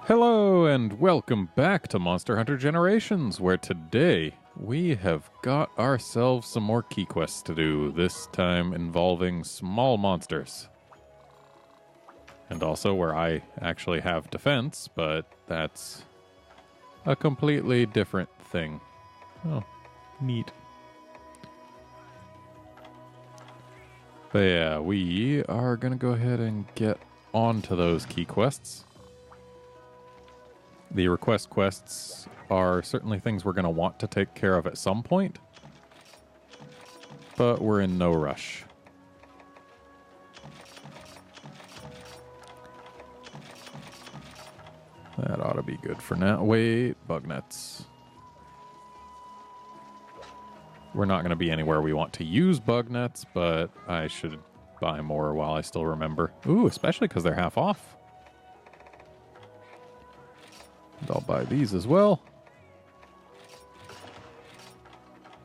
Hello and welcome back to Monster Hunter Generations, where today we have got ourselves some more key quests to do, this time involving small monsters. And also where I actually have defense, but that's a completely different thing. Oh, neat. But yeah, we are going to go ahead and get onto those key quests. The request quests are certainly things we're going to want to take care of at some point, but we're in no rush. That ought to be good for now. Wait, bug nets. We're not going to be anywhere we want to use bug nets, but I should buy more while I still remember. Ooh, especially because they're half off. And I'll buy these as well.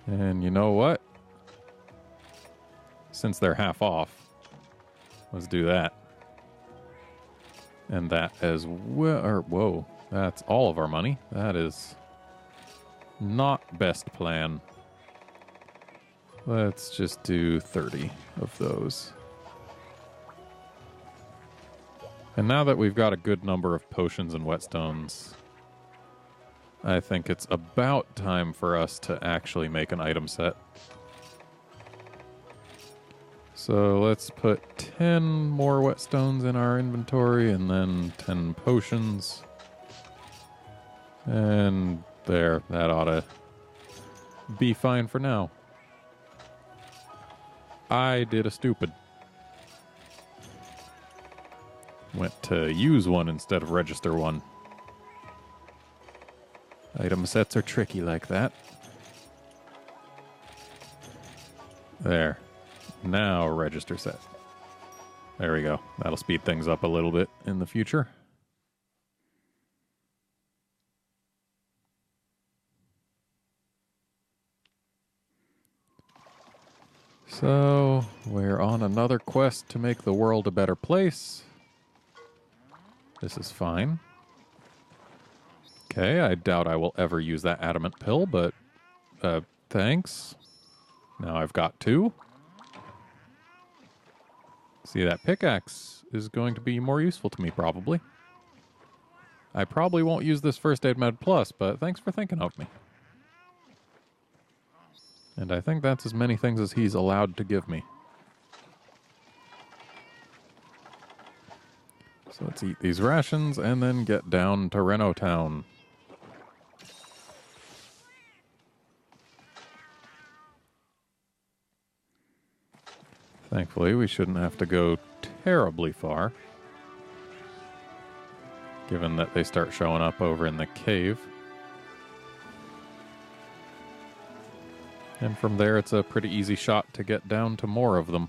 And you know what? Since they're half off, let's do that. And that as well. Or, whoa, that's all of our money. That is not best plan. Let's just do 30 of those. And now that we've got a good number of potions and whetstones, I think it's about time for us to actually make an item set. So let's put 10 more whetstones in our inventory and then 10 potions. And there, that ought to be fine for now. I did a stupid. Went to use one instead of register one. Item sets are tricky like that. There. Now register set. There we go. That'll speed things up a little bit in the future. So, we're on another quest to make the world a better place. This is fine. Okay, I doubt I will ever use that adamant pill, but thanks. Now I've got two. See, that pickaxe is going to be more useful to me, probably. I probably won't use this First Aid Med Plus, but thanks for thinking of me. And I think that's as many things as he's allowed to give me. So let's eat these rations and then get down to Reno Town. Thankfully, we shouldn't have to go terribly far, given that they start showing up over in the cave. And from there, it's a pretty easy shot to get down to more of them.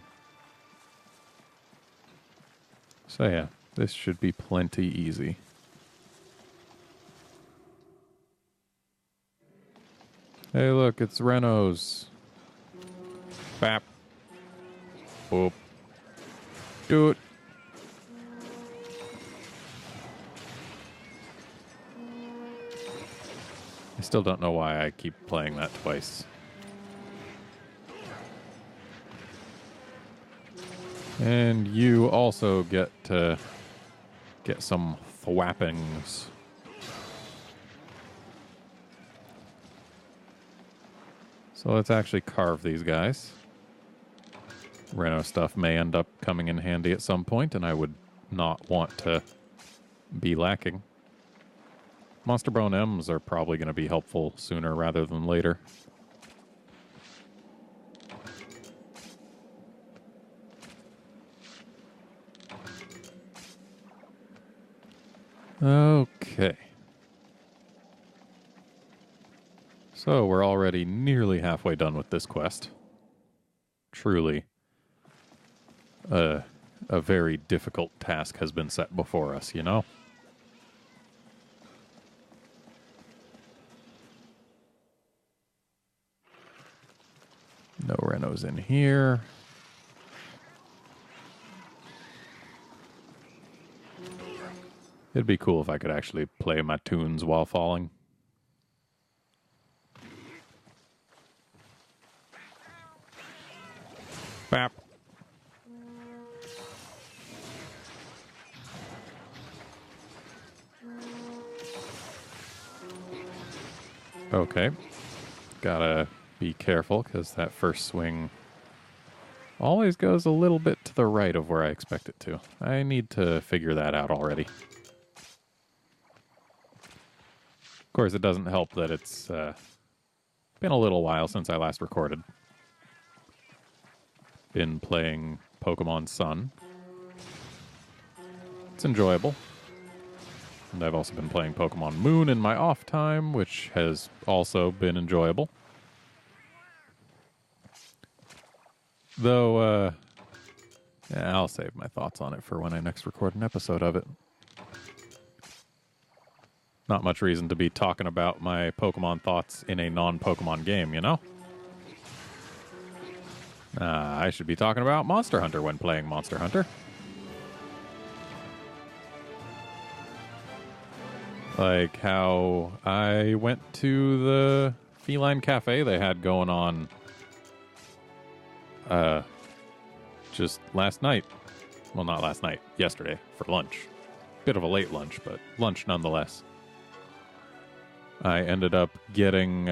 So yeah, this should be plenty easy. Hey look, it's Reno's. Bap. Boop. Do it. I still don't know why I keep playing that twice. And you also get to get some thwappings. So let's actually carve these guys. Reno stuff may end up coming in handy at some point, and I would not want to be lacking. Monster Bone M's are probably going to be helpful sooner rather than later. Okay. So we're already nearly halfway done with this quest. Truly, a very difficult task has been set before us, you know? No Renos in here. It'd be cool if I could actually play my tunes while falling. Bap. Okay. Gotta be careful, because that first swing always goes a little bit to the right of where I expect it to. I need to figure that out already. Of course, it doesn't help that it's been a little while since I last recorded. Been playing Pokemon Sun. It's enjoyable. And I've also been playing Pokemon Moon in my off time, which has also been enjoyable. Though, yeah, I'll save my thoughts on it for when I next record an episode of it. Not much reason to be talking about my Pokemon thoughts in a non-Pokemon game, you know? I should be talking about Monster Hunter when playing Monster Hunter. Like how I went to the feline cafe they had going on just last night. Well, not last night, yesterday for lunch. Bit of a late lunch, but lunch nonetheless. I ended up getting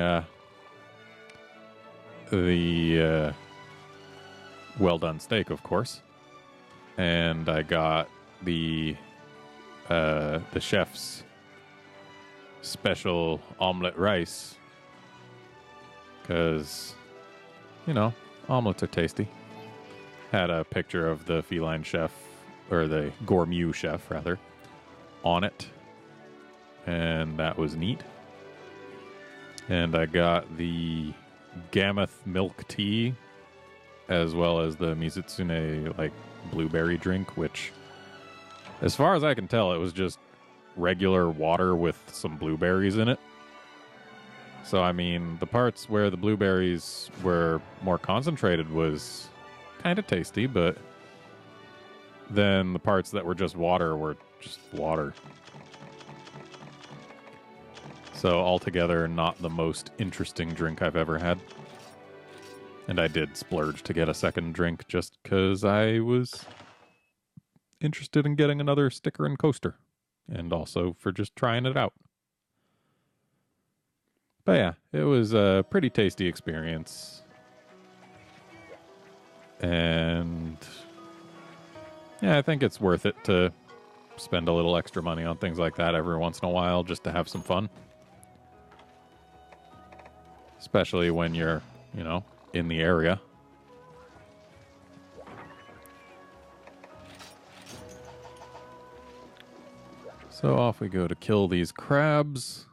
the well-done steak, of course. And I got the chef's special omelet rice. Because, you know, omelets are tasty. Had a picture of the feline chef, or the gourmet chef, rather, on it. And that was neat. And I got the Gammoth milk tea, as well as the Mizutsune, like, blueberry drink, which, as far as I can tell, it was just regular water with some blueberries in it. So, I mean, the parts where the blueberries were more concentrated was kind of tasty, but then the parts that were just water were just water. So, altogether, not the most interesting drink I've ever had. And I did splurge to get a second drink just because I was interested in getting another sticker and coaster. And also for just trying it out. But yeah, it was a pretty tasty experience. And yeah, I think it's worth it to spend a little extra money on things like that every once in a while just to have some fun. Especially when you're, you know, in the area. So off we go to kill these crabs.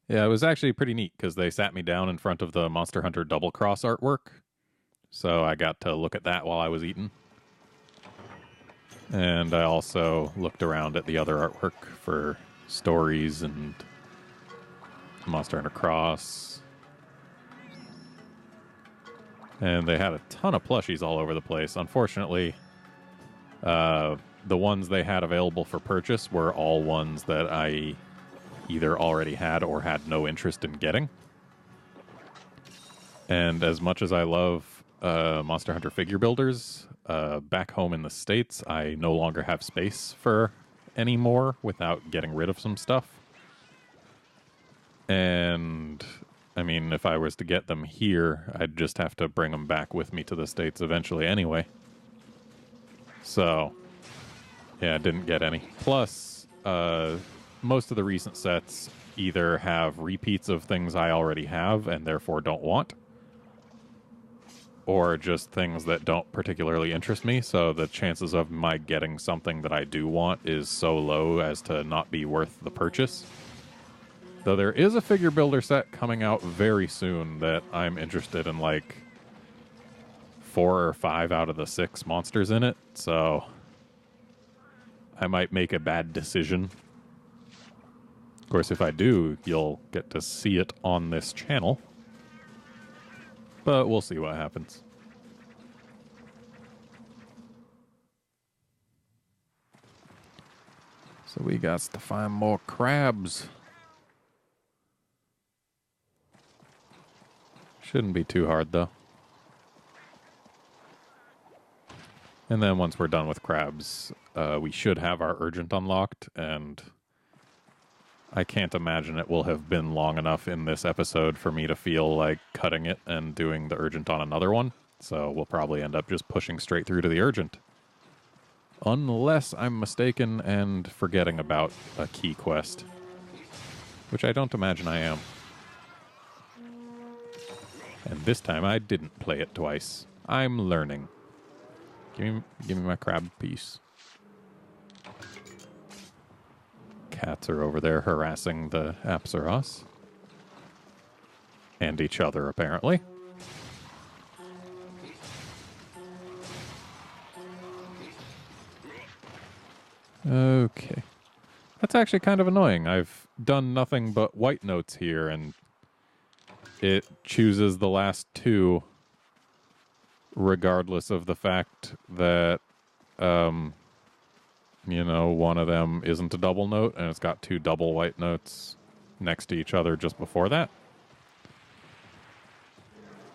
Yeah, it was actually pretty neat because they sat me down in front of the Monster Hunter Double Cross artwork. So I got to look at that while I was eating. And I also looked around at the other artwork for stories and Monster Hunter Cross. And they had a ton of plushies all over the place. Unfortunately, the ones they had available for purchase were all ones that I either already had or had no interest in getting. And as much as I love Monster Hunter figure builders, back home in the States, I no longer have space for any more without getting rid of some stuff. And, I mean, if I was to get them here, I'd just have to bring them back with me to the States eventually anyway. So, yeah, I didn't get any. Plus, most of the recent sets either have repeats of things I already have and therefore don't want, or just things that don't particularly interest me, so the chances of my getting something that I do want is so low as to not be worth the purchase. Though there is a figure builder set coming out very soon that I'm interested in, like 4 or 5 out of the 6 monsters in it, so I might make a bad decision. Of course, if I do, you'll get to see it on this channel. But we'll see what happens. So we got to find more crabs. Shouldn't be too hard, though. And then once we're done with crabs, we should have our urgent unlocked, and I can't imagine it will have been long enough in this episode for me to feel like cutting it and doing the urgent on another one. So we'll probably end up just pushing straight through to the urgent. Unless I'm mistaken and forgetting about a key quest. Which I don't imagine I am. And this time I didn't play it twice. I'm learning. Give me my crab piece. Cats are over there harassing the Apsaros. And each other, apparently. Okay. That's actually kind of annoying. I've done nothing but white notes here, and it chooses the last two regardless of the fact that, you know, one of them isn't a double note, and it's got two double white notes next to each other just before that.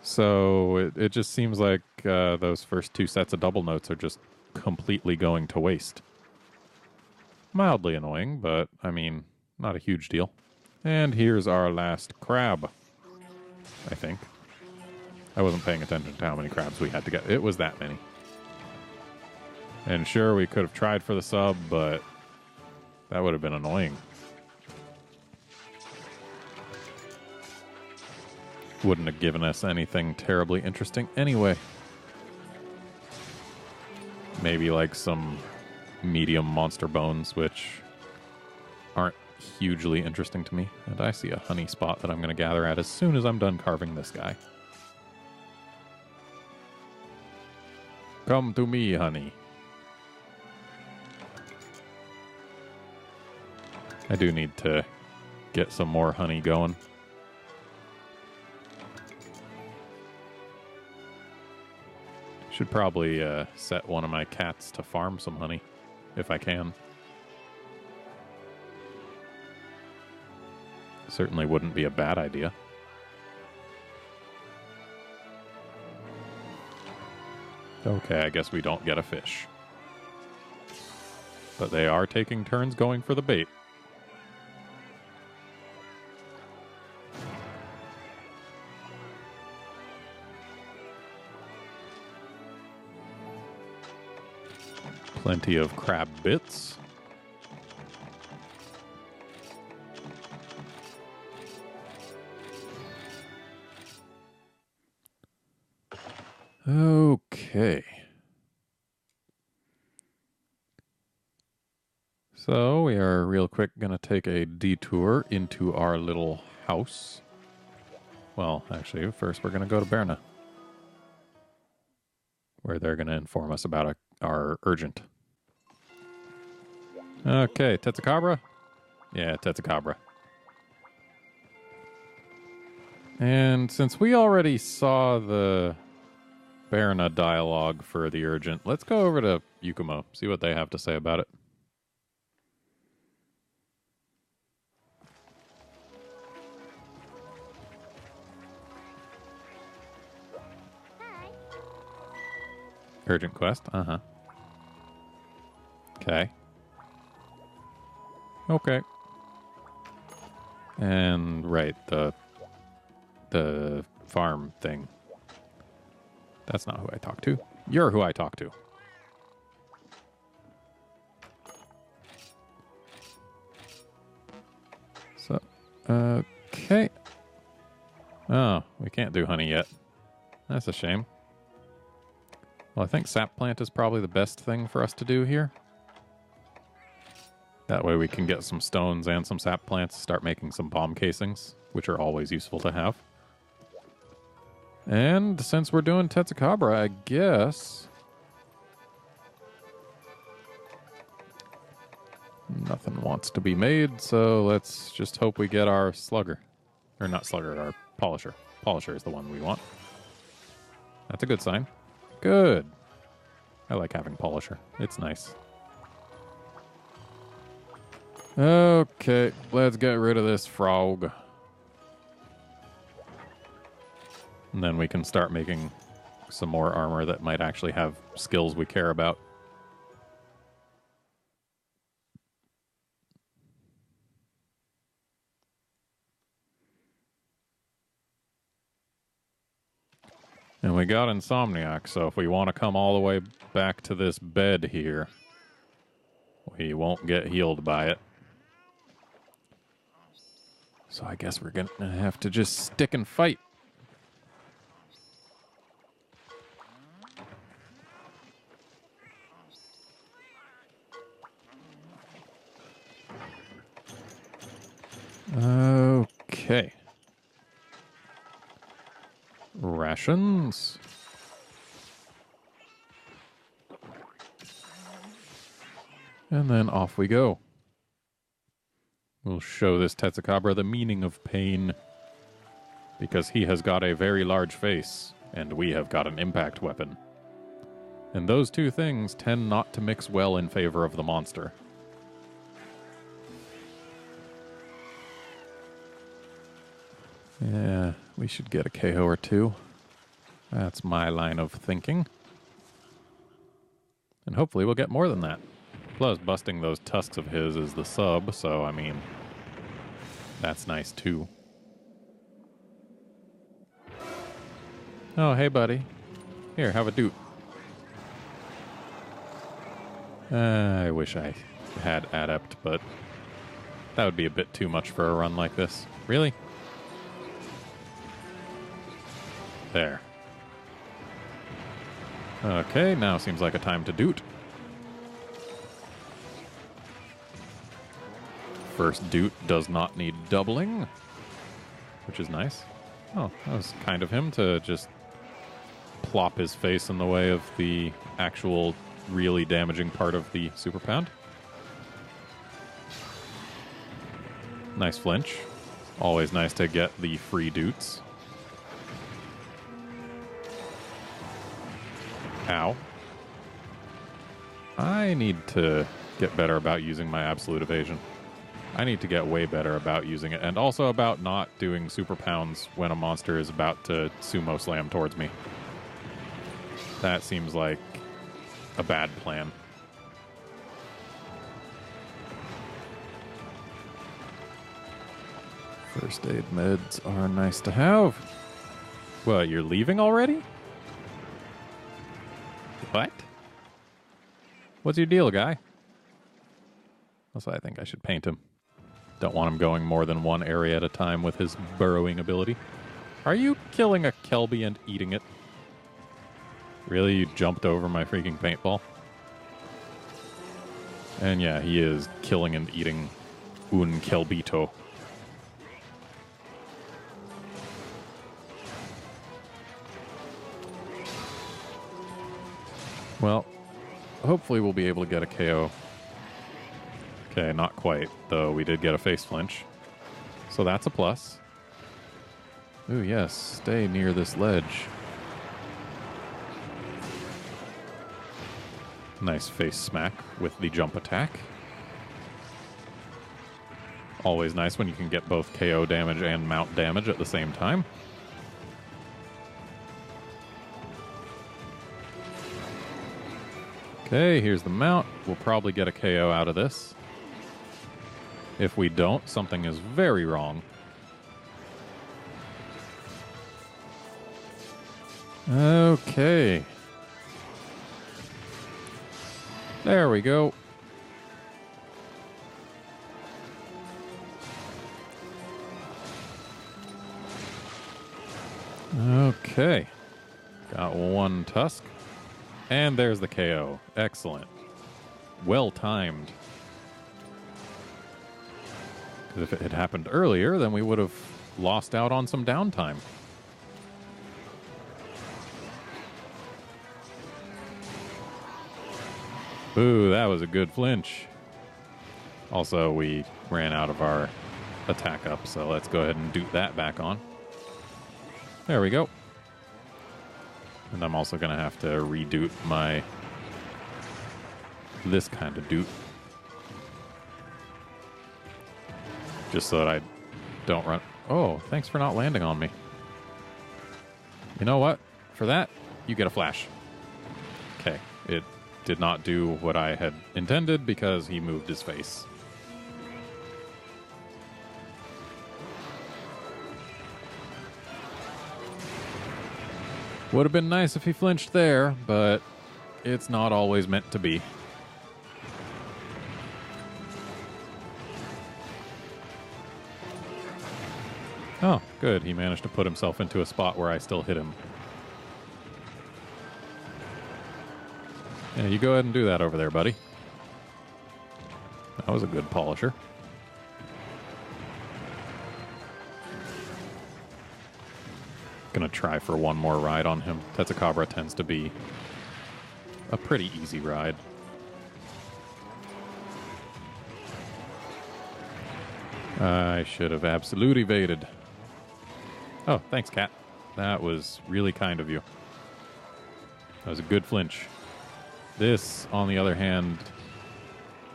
So it just seems like those first two sets of double notes are just completely going to waste. Mildly annoying, but, I mean, not a huge deal. And here's our last crab, I think. I wasn't paying attention to how many crabs we had to get. It was that many. And sure, we could have tried for the sub, but that would have been annoying. Wouldn't have given us anything terribly interesting anyway. Maybe like some medium monster bones, which aren't hugely interesting to me. And I see a honey spot that I'm going to gather at as soon as I'm done carving this guy. Come to me, honey. I do need to get some more honey going. Should probably set one of my cats to farm some honey, if I can. Certainly wouldn't be a bad idea. Okay, I guess we don't get a fish. But they are taking turns going for the bait. Plenty of crab bits. Okay. So we are real quick going to take a detour into our little house. Well, actually, first we're going to go to Berna, where they're going to inform us about our urgent. Okay, Tetsucabra? Yeah, Tetsucabra. And since we already saw the Berna dialogue for the urgent, let's go over to Yukumo, see what they have to say about it. Urgent quest? Uh-huh. Okay. Okay. And, right, the farm thing. That's not who I talk to. You're who I talk to. So, okay. Oh, we can't do honey yet. That's a shame. Well, I think sap plant is probably the best thing for us to do here. That way we can get some stones and some sap plants, start making some bomb casings, which are always useful to have. And since we're doing Tetsucabra, I guess nothing wants to be made, so let's just hope we get our slugger. Or not slugger, our polisher. Polisher is the one we want. That's a good sign. Good. I like having polisher. It's nice. Okay, let's get rid of this frog. And then we can start making some more armor that might actually have skills we care about. And we got Insomniac, so if we want to come all the way back to this bed here, we won't get healed by it. So I guess we're going to have to just stick and fight. Okay. Rations. And then off we go. We'll show this Tetsucabra the meaning of pain, because he has got a very large face, and we have got an impact weapon. And those two things tend not to mix well in favor of the monster. Yeah, we should get a KO or two. That's my line of thinking. And hopefully we'll get more than that. Plus, busting those tusks of his is the sub, so, I mean, that's nice, too. Oh, hey, buddy. Here, have a doot. I wish I had Adept, but that would be a bit too much for a run like this. Really? There. Okay, now seems like a time to doot. First doot does not need doubling, which is nice. Oh, that was kind of him to just plop his face in the way of the actual really damaging part of the super pound. Nice flinch. Always nice to get the free doots. Ow. I need to get better about using my absolute evasion. I need to get way better about using it, and also about not doing super pounds when a monster is about to sumo slam towards me. That seems like a bad plan. First aid meds are nice to have. What, you're leaving already? What? What's your deal, guy? Also, I think I should paint him. Don't want him going more than one area at a time with his burrowing ability. Are you killing a Kelby and eating it? Really? You jumped over my freaking paintball? And yeah, he is killing and eating un Kelbito. Well, hopefully we'll be able to get a KO. Okay, not quite, though we did get a face flinch. So that's a plus. Ooh, yes, stay near this ledge. Nice face smack with the jump attack. Always nice when you can get both KO damage and mount damage at the same time. Okay, here's the mount. We'll probably get a KO out of this. If we don't, something is very wrong. Okay. There we go. Okay. Got one tusk. And there's the KO. Excellent. Well timed. Because if it had happened earlier, then we would have lost out on some downtime. Ooh, that was a good flinch. Also, we ran out of our attack up, so let's go ahead and doot that back on. There we go. And I'm also going to have to redoot my this kind of doot. Just so that I don't run... Oh, thanks for not landing on me. You know what? For that, you get a flash. Okay, it did not do what I had intended because he moved his face. Would have been nice if he flinched there, but it's not always meant to be. Oh, good. He managed to put himself into a spot where I still hit him. Yeah, you go ahead and do that over there, buddy. That was a good polisher. Gonna try for one more ride on him. Tetsucabra tends to be a pretty easy ride. I should have absolute evaded. Oh, thanks, Cat. That was really kind of you. That was a good flinch. This, on the other hand,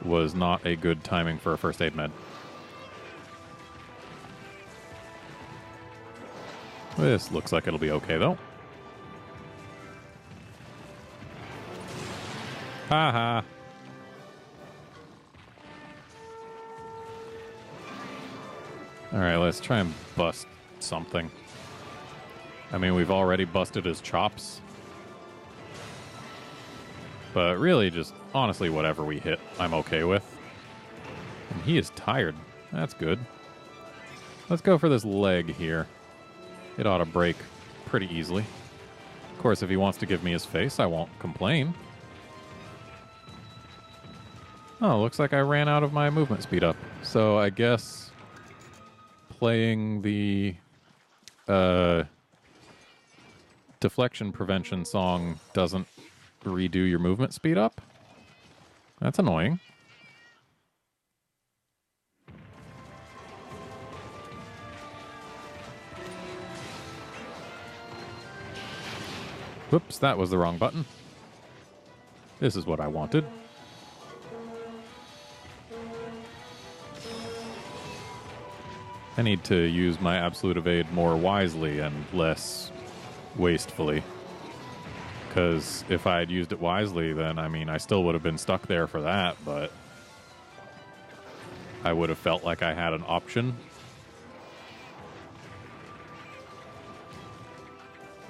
was not a good timing for a first aid med. This looks like it'll be okay, though. Ha-ha. All right, let's try and bust something. I mean, we've already busted his chops. But really, just honestly, whatever we hit, I'm okay with. And he is tired. That's good. Let's go for this leg here. It ought to break pretty easily. Of course, if he wants to give me his face, I won't complain. Oh, looks like I ran out of my movement speed up. So I guess playing the deflection prevention song doesn't redo your movement speed up? That's annoying. Whoops, that was the wrong button. This is what I wanted. I need to use my absolute evade more wisely and less wastefully. Because if I had used it wisely, then, I mean, I still would have been stuck there for that, but I would have felt like I had an option.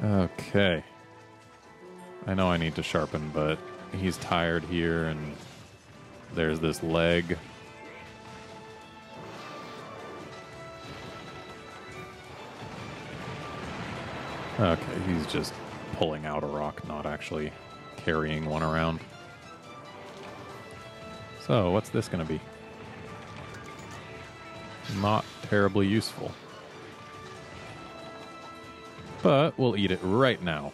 Okay. I know I need to sharpen, but he's tired here, and there's this leg. Okay, he's just pulling out a rock, not actually carrying one around. So, what's this going to be? Not terribly useful. But we'll eat it right now.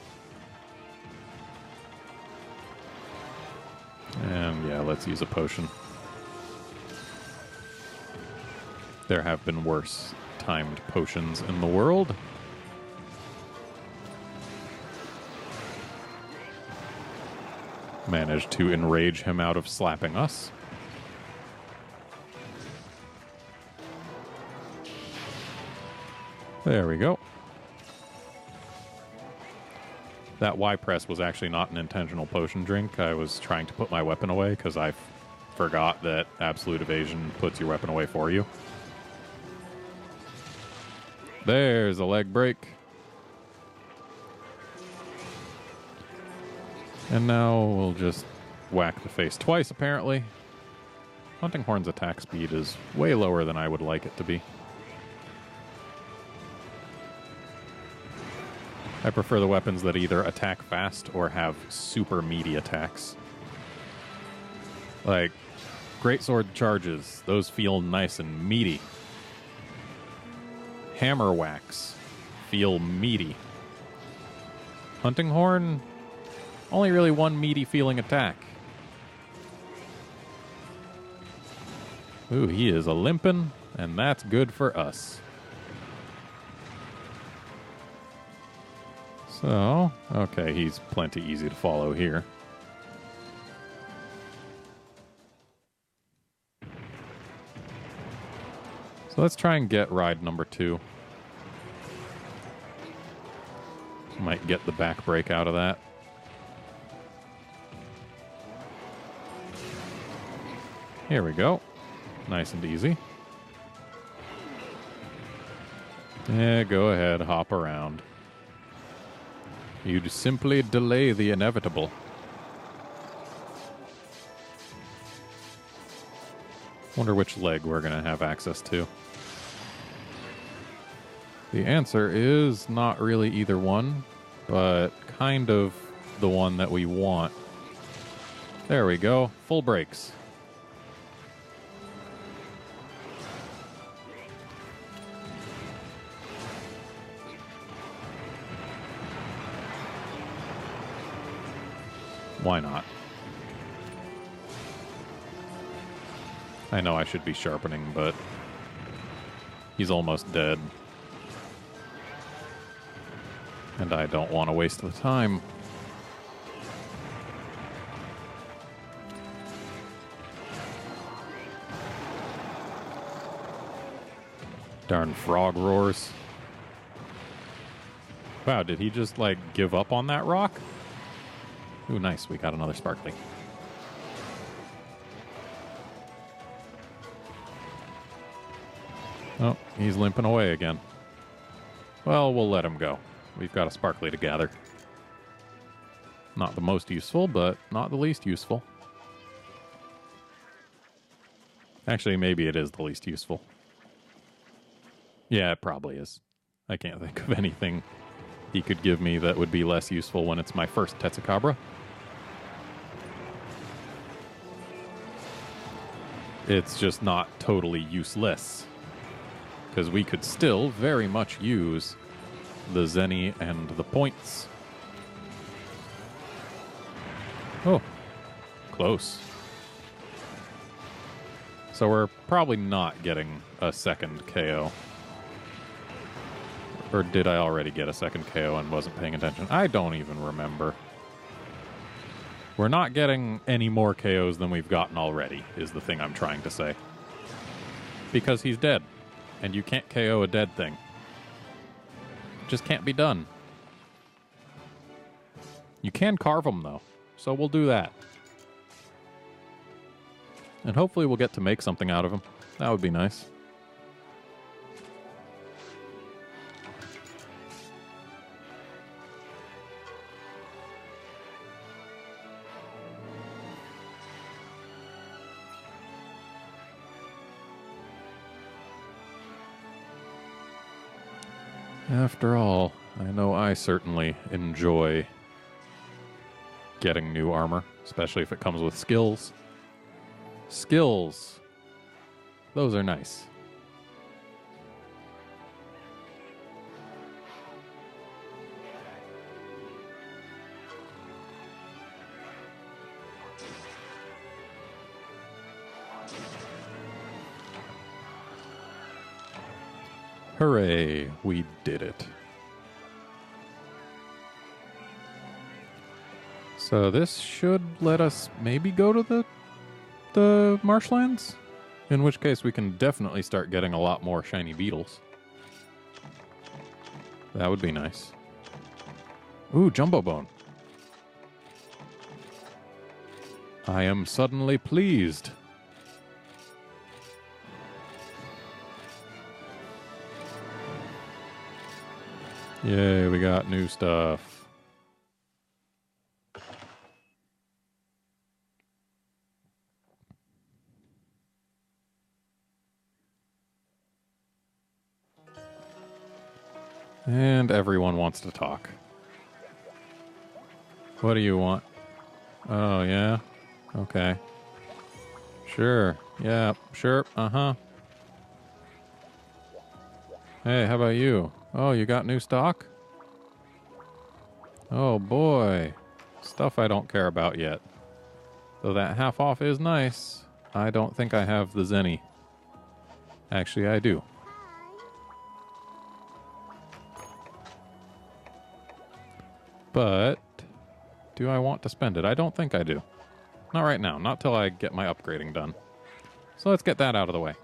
And yeah, let's use a potion. There have been worse timed potions in the world. Managed to enrage him out of slapping us. There we go. That Y press was actually not an intentional potion drink. I was trying to put my weapon away because I forgot that absolute evasion puts your weapon away for you. There's a leg break. And now we'll just whack the face twice, apparently. Hunting Horn's attack speed is way lower than I would like it to be. I prefer the weapons that either attack fast or have super meaty attacks. Like, greatsword charges, those feel nice and meaty. Hammer whacks feel meaty. Hunting Horn, only really one meaty feeling attack. Ooh, he is a limpin', and that's good for us. So, okay, he's plenty easy to follow here. So let's try and get ride number 2. Might get the back brake out of that. Here we go. Nice and easy. Yeah, go ahead, hop around. You'd simply delay the inevitable. Wonder which leg we're going to have access to. The answer is not really either one, but kind of the one that we want. There we go. Full brakes. Why not? I know I should be sharpening, but he's almost dead. And I don't want to waste the time. Darn frog roars. Wow, did he just, like, give up on that rock? Ooh, nice. We got another sparkly. Oh, he's limping away again. Well, we'll let him go. We've got a sparkly to gather. Not the most useful, but not the least useful. Actually, maybe it is the least useful. Yeah, it probably is. I can't think of anything he could give me that would be less useful when it's my first Tetsucabra. It's just not totally useless. Because we could still very much use the Zenny and the points. Oh, close. So we're probably not getting a second KO. Or did I already get a second KO and wasn't paying attention? I don't even remember. We're not getting any more KOs than we've gotten already, is the thing I'm trying to say. Because he's dead. And you can't KO a dead thing. It just can't be done. You can carve them, though. So we'll do that. And hopefully we'll get to make something out of him. That would be nice. After all, I know I certainly enjoy getting new armor, especially if it comes with skills. Skills. Those are nice. Hooray, we did it. So this should let us maybe go to the marshlands, in which case we can definitely start getting a lot more shiny beetles. That would be nice. Ooh, jumbo bone. I am suddenly pleased. Yay, we got new stuff. And everyone wants to talk. What do you want? Oh, yeah? Okay. Sure. Yeah, sure. Uh-huh. Hey, how about you? Oh, you got new stock? Oh, boy. Stuff I don't care about yet. Though that half off is nice. I don't think I have the Zenny. Actually, I do. But do I want to spend it? I don't think I do. Not right now. Not till I get my upgrading done. So let's get that out of the way.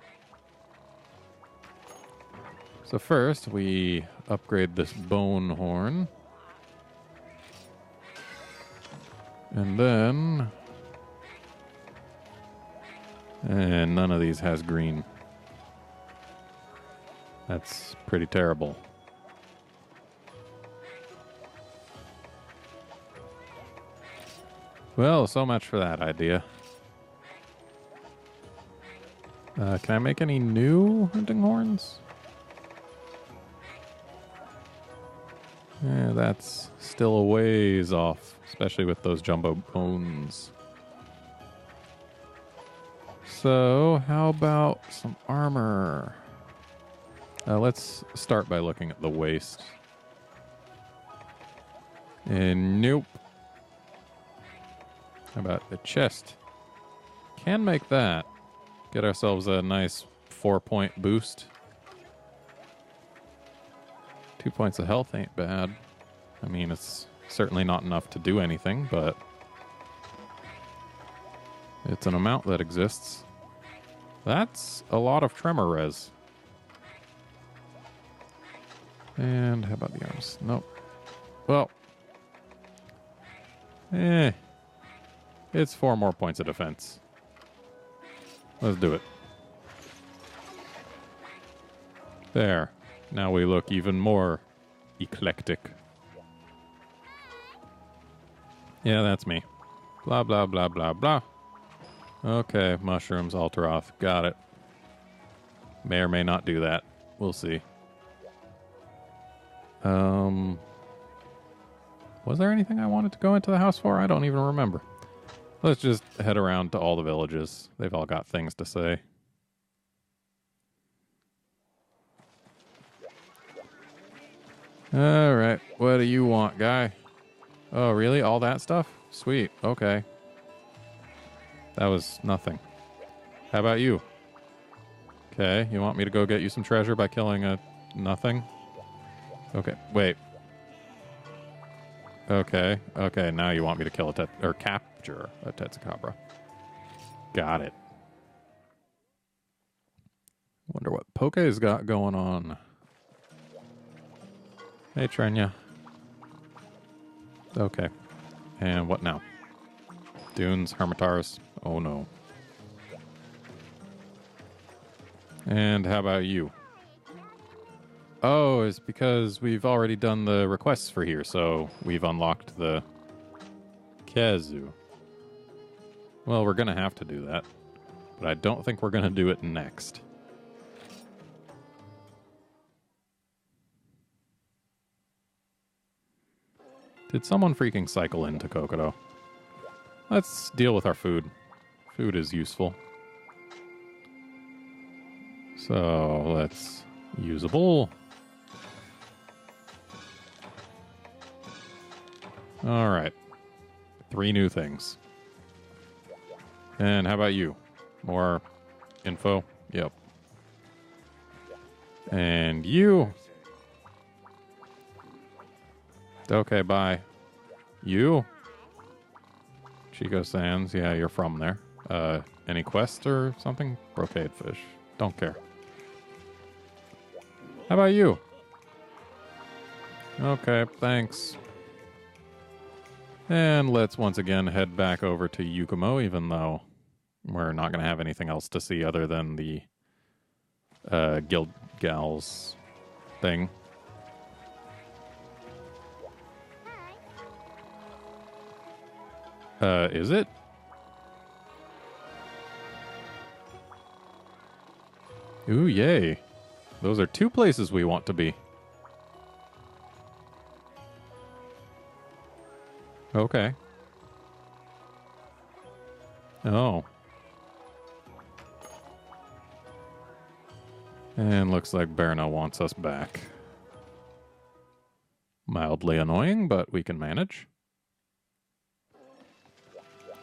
So first, we upgrade this bone horn. And then... And none of these has green. That's pretty terrible. Well, so much for that idea. Can I make any new hunting horns? Yeah, that's still a ways off, especially with those jumbo bones. So, how about some armor? Let's start by looking at the waist. And nope. How about the chest? Can make that. Get ourselves a nice 4-point boost. 2 points of health ain't bad. I mean, it's certainly not enough to do anything, but it's an amount that exists. That's a lot of tremor res. And how about the arms? Nope. Well. It's 4 more points of defense. Let's do it. There. Now we look even more eclectic. Yeah, that's me. Blah, blah, blah, blah, blah. Okay, mushrooms, Alteroth. Got it. May or may not do that. We'll see. Was there anything I wanted to go into the house for? I don't even remember. Let's just head around to all the villages. They've all got things to say. All right. What do you want, guy? Oh, really? All that stuff? Sweet. Okay. That was nothing. How about you? Okay. You want me to go get you some treasure by killing a nothing? Okay. Wait. Okay. Okay. Now you want me to kill or capture a Tetsucabra. Got it. Wonder what Poke's got going on. Hey, Trenya. Okay. And what now? Dunes, Hermitars. Oh, no. And how about you? Oh, it's because we've already done the requests for here, so we've unlocked the Kazu. Well, we're going to have to do that, but I don't think we're going to do it next. Did someone freaking cycle into Kokodo? Let's deal with our food. Food is useful. So, let's... Usable. Alright. 3 new things. And how about you? More info? Yep. And you... Okay, bye. You? Chico Sands, yeah, you're from there. Any quest or something? Brocade fish. Don't care. How about you? Okay, thanks. And let's once again head back over to Yukumo, even though we're not going to have anything else to see other than the Guild Gals thing. Is it? Ooh, yay. Those are 2 places we want to be. Okay. Oh. And looks like Berna wants us back. Mildly annoying, but we can manage.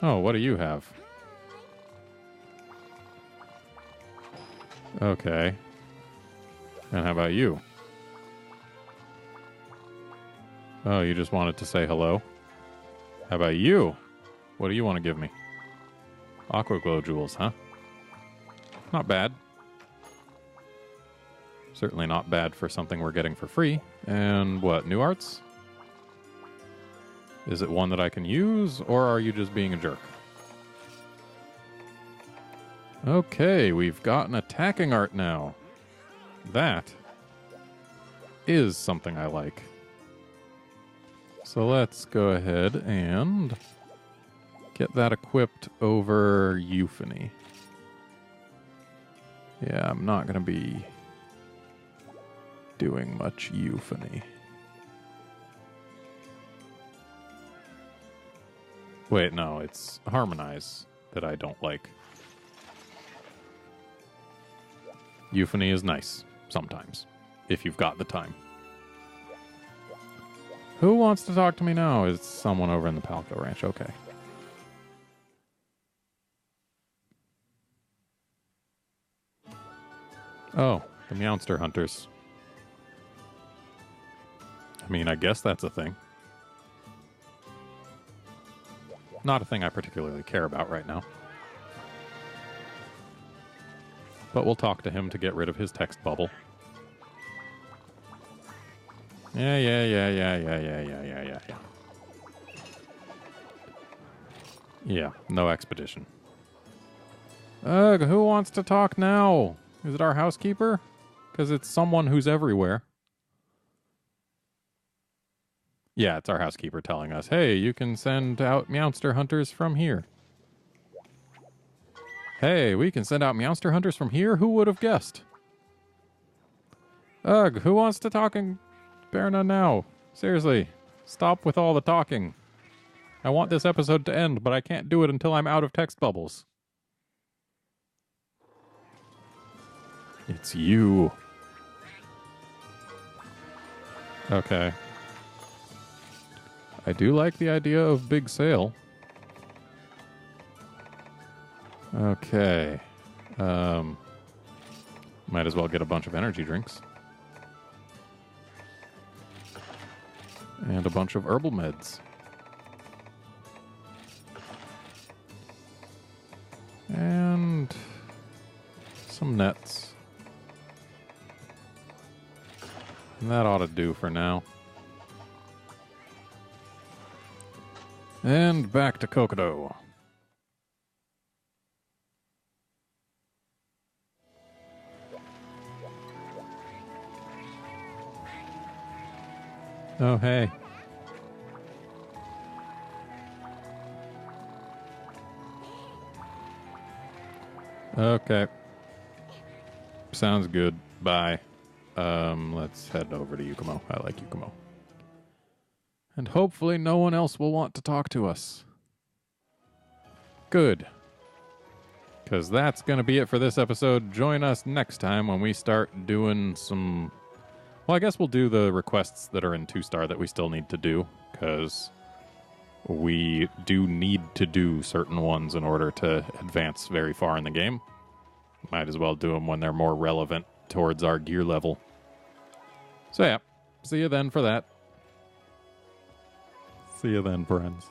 Oh, what do you have? Okay. And how about you? Oh, you just wanted to say hello? How about you? What do you want to give me? Aqua Glow Jewels, huh? Not bad. Certainly not bad for something we're getting for free. And what, new arts? Is it one that I can use, or are you just being a jerk? Okay, we've got an attacking art now. That is something I like. So let's go ahead and get that equipped over Euphony. Yeah, I'm not going to be doing much Euphony. Wait, no, it's Harmonize that I don't like. Euphony is nice, sometimes, if you've got the time. Who wants to talk to me now? It's someone over in the Palco Ranch, okay. Oh, the Meowster Hunters. I mean, I guess that's a thing. Not a thing I particularly care about right now. But we'll talk to him to get rid of his text bubble. Yeah. Yeah, no expedition. Ugh, who wants to talk now? Is it our housekeeper? Because it's someone who's everywhere. Yeah, it's our housekeeper telling us, hey, you can send out Meowster Hunters from here. Hey, we can send out Meowster Hunters from here? Who would have guessed? Ugh, who wants to talk in Berna now? Seriously, stop with all the talking. I want this episode to end, but I can't do it until I'm out of text bubbles. It's you. Okay. I do like the idea of big sale. Okay. Might as well get a bunch of energy drinks. And a bunch of herbal meds. And some nets. And that ought to do for now. And back to Kokodo. Oh, hey. Okay. Sounds good. Bye. Let's head over to Yukumo. I like Yukumo. And hopefully no one else will want to talk to us. Good. Because that's going to be it for this episode. Join us next time when we start doing some... Well, I guess we'll do the requests that are in 2-star that we still need to do. Because we do need to do certain ones in order to advance very far in the game. Might as well do them when they're more relevant towards our gear level. So yeah, see you then for that. See you then, friends.